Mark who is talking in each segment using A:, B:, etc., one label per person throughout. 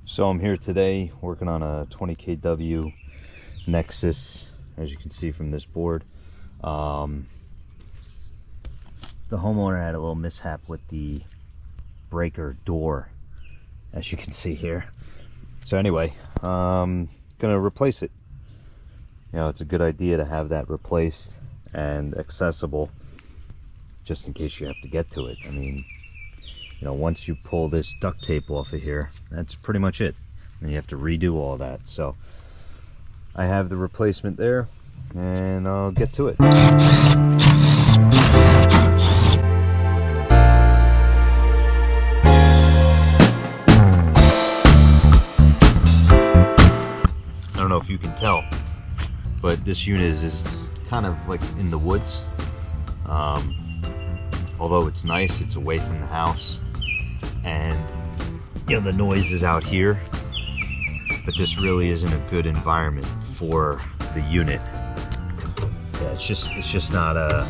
A: So I'm here today working on a 20 kW Nexus, as you can see from this board. The homeowner had a little mishap with the breaker door, as you can see here. So anyway, gonna replace it. You know, it's a good idea to have that replaced and accessible just in case you have to get to it. I mean, you know, once you pull this duct tape off of here, that's pretty much it. And you have to redo all that. So I have the replacement there, and I'll get to it. I don't know if you can tell, but this unit is kind of like in the woods. Although it's nice, it's away from the house, and you know, the noise is out here, but this really isn't a good environment for the unit. Yeah, it's just not a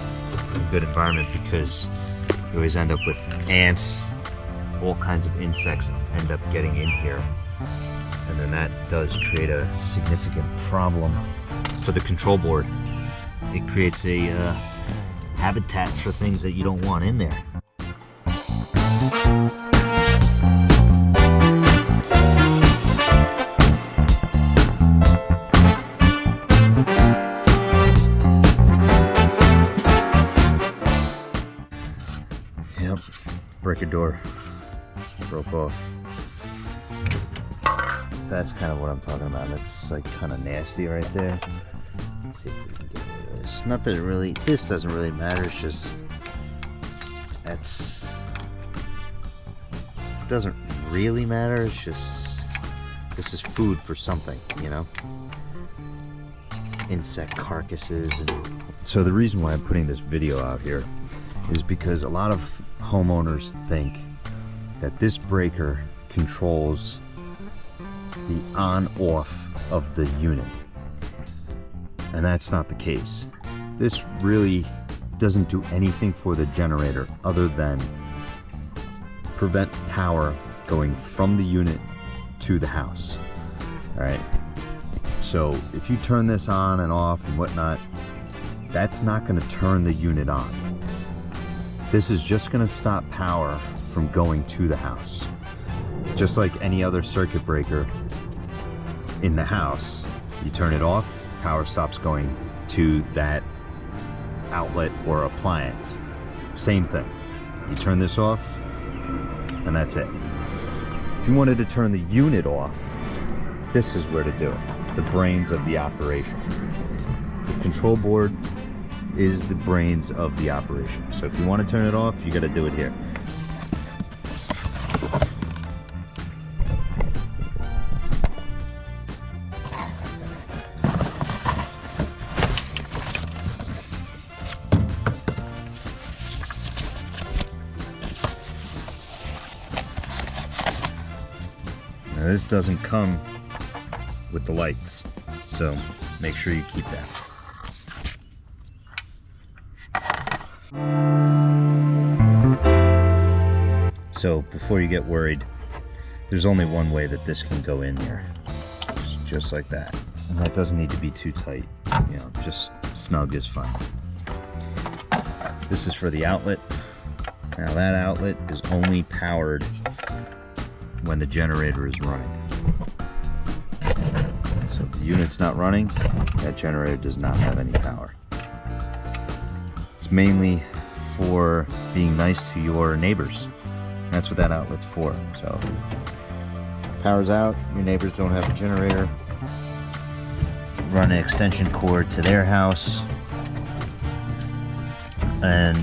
A: good environment because you always end up with ants, all kinds of insects end up getting in here, and then that does create a significant problem for the control board. It creates a habitat for things that you don't want in there. Yep, breaker door broke off. That's kind of what I'm talking about. That's like kind of nasty right there. Let's see if we can get rid of this. Not that it really, this doesn't really matter. It's just, it doesn't really matter. It's just, this is food for something, you know? Insect carcasses. And so the reason why I'm putting this video out here is because a lot of homeowners think that this breaker controls the on-off of the unit. And that's not the case. This really doesn't do anything for the generator other than prevent power going from the unit to the house. All right. So if you turn this on and off and whatnot, that's not going to turn the unit on. This is just going to stop power from going to the house. Just like any other circuit breaker in the house, you turn it off, power stops going to that outlet or appliance. Same thing. You turn this off, and that's it. If you wanted to turn the unit off, this is where to do it. The brains of the operation. The control board is the brains of the operation. So if you want to turn it off, you got to do it here. Now this doesn't come with the lights, so make sure you keep that. So before you get worried, there's only one way that this can go in here, just like that. And that doesn't need to be too tight, you know, just snug is fine. This is for the outlet. Now that outlet is only powered when the generator is running. So if the unit's not running, that generator does not have any power. It's mainly for being nice to your neighbors. That's what that outlet's for. So power's out, your neighbors don't have a generator, run an extension cord to their house, and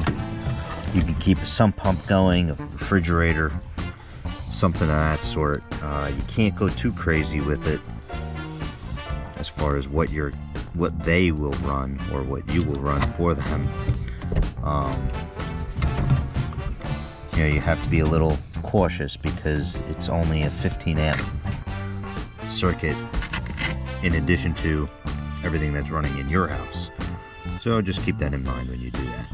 A: you can keep a sump pump going, a refrigerator, something of that sort. You can't go too crazy with it as far as what they will run or what you will run for them. You know, you have to be a little cautious because it's only a 15 amp circuit in addition to everything that's running in your house. So just keep that in mind when you do that.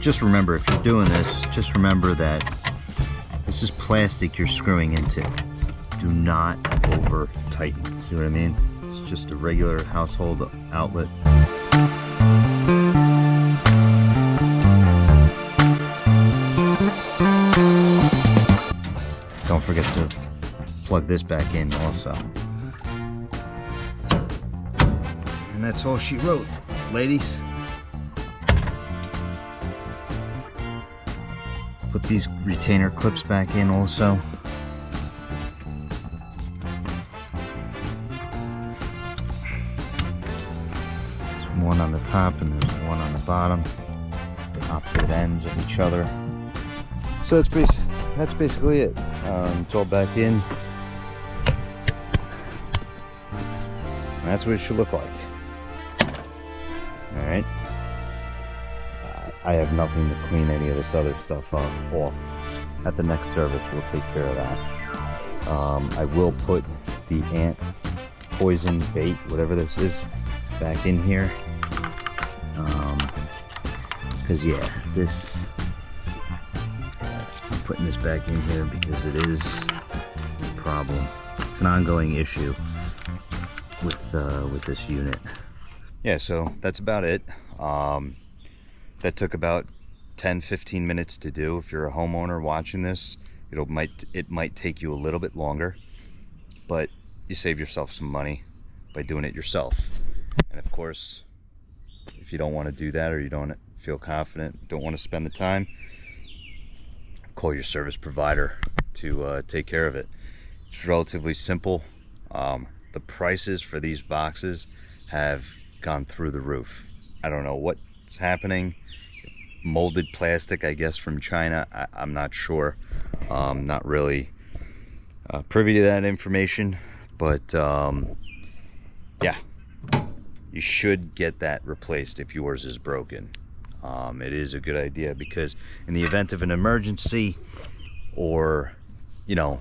A: just remember, if you're doing this, just remember that this is plastic you're screwing into. Do not over tighten. See what I mean? It's just a regular household outlet. Don't forget to plug this back in also. And that's all she wrote, ladies. Put these retainer clips back in also. There's one on the top and there's one on the bottom. Opposite ends of each other. So that's basically it. It's all back in. And that's what it should look like. Alright. I have nothing to clean any of this other stuff off. At the next service, we'll take care of that. I will put the ant poison bait, whatever this is, back in here. Because yeah, I'm putting this back in here because it is a problem. It's an ongoing issue with this unit. Yeah, so that's about it. That took about 10-15 minutes to do. If you're a homeowner watching this, it might take you a little bit longer, but you save yourself some money by doing it yourself. And of course, if you don't want to do that, or you don't feel confident, don't want to spend the time, call your service provider to take care of it. It's relatively simple. The prices for these boxes have gone through the roof. I don't know what's happening. Molded plastic, I guess, from China. I'm not sure. Not really privy to that information, but yeah, you should get that replaced if yours is broken. It is a good idea, because in the event of an emergency, or you know,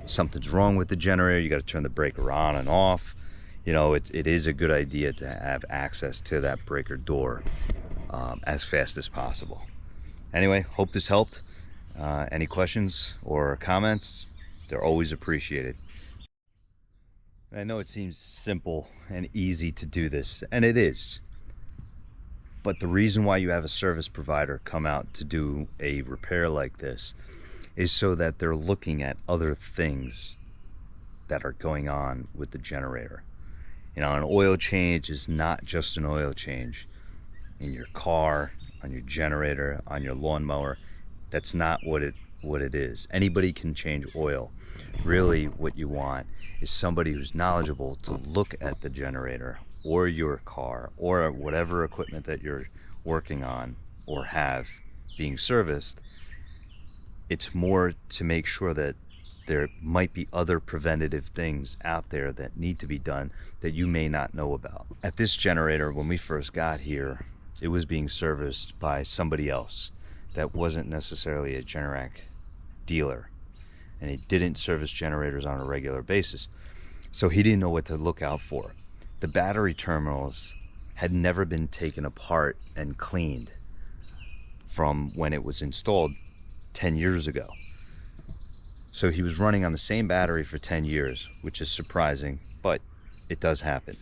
A: something's wrong with the generator, you got to turn the breaker on and off. You know, it is a good idea to have access to that breaker door as fast as possible. Anyway, hope this helped. Any questions or comments, they're always appreciated. I know it seems simple and easy to do this, and it is. But the reason why you have a service provider come out to do a repair like this is so that they're looking at other things that are going on with the generator. You know, an oil change is not just an oil change. In your car, on your generator, on your lawnmower, that's not what it is. Anybody can change oil. Really, what you want is somebody who's knowledgeable to look at the generator or your car or whatever equipment that you're working on or have being serviced. It's more to make sure that there might be other preventative things out there that need to be done that you may not know about. At this generator, when we first got here, it was being serviced by somebody else that wasn't necessarily a Generac dealer, and he didn't service generators on a regular basis, so he didn't know what to look out for. The battery terminals had never been taken apart and cleaned from when it was installed 10 years ago. So he was running on the same battery for 10 years, which is surprising, but it does happen.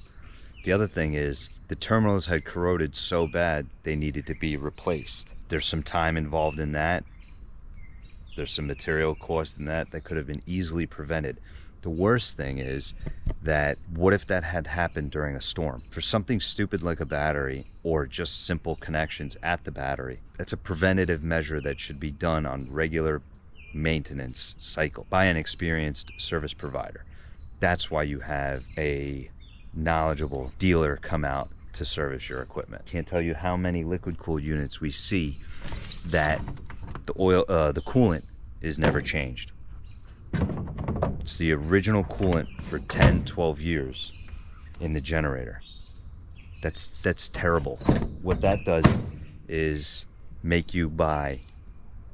A: The other thing is, the terminals had corroded so bad they needed to be replaced. There's some time involved in that. There's some material cost in that could have been easily prevented. The worst thing is that, what if that had happened during a storm? For something stupid like a battery, or just simple connections at the battery, that's a preventative measure that should be done on regular maintenance cycle by an experienced service provider. That's why you have a knowledgeable dealer come out to service your equipment. Can't tell you how many liquid cooled units we see that the coolant is never changed. It's the original coolant for 10-12 years in the generator. That's terrible. What that does is make you buy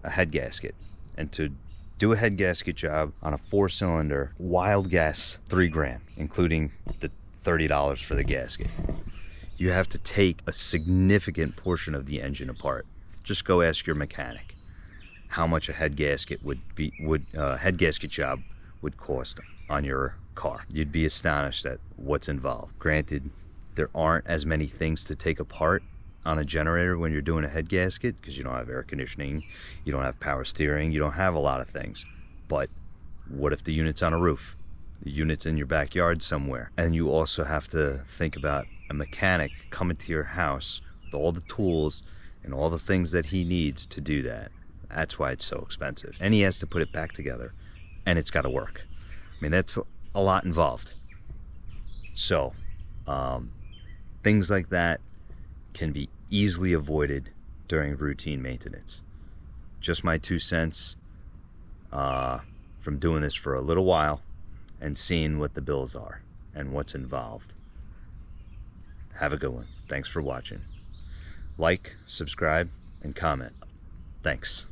A: a head gasket, and to do a head gasket job on a 4-cylinder wild gas, $3 grand, including the $30 for the gasket. You have to take a significant portion of the engine apart. just go ask your mechanic how much a head gasket head gasket job would cost on your car. You'd be astonished at what's involved. Granted, there aren't as many things to take apart on a generator when you're doing a head gasket, because you don't have air conditioning, you don't have power steering, you don't have a lot of things. But what if the unit's on a roof? The unit's in your backyard somewhere. And you also have to think about a mechanic coming to your house with all the tools and all the things that he needs to do that. That's why it's so expensive. And he has to put it back together, and it's got to work. I mean, that's a lot involved. So things like that can be easily avoided during routine maintenance. Just my 2 cents from doing this for a little while and seeing what the bills are and what's involved. Have a good one. Thanks for watching. Like, subscribe, and comment. Thanks.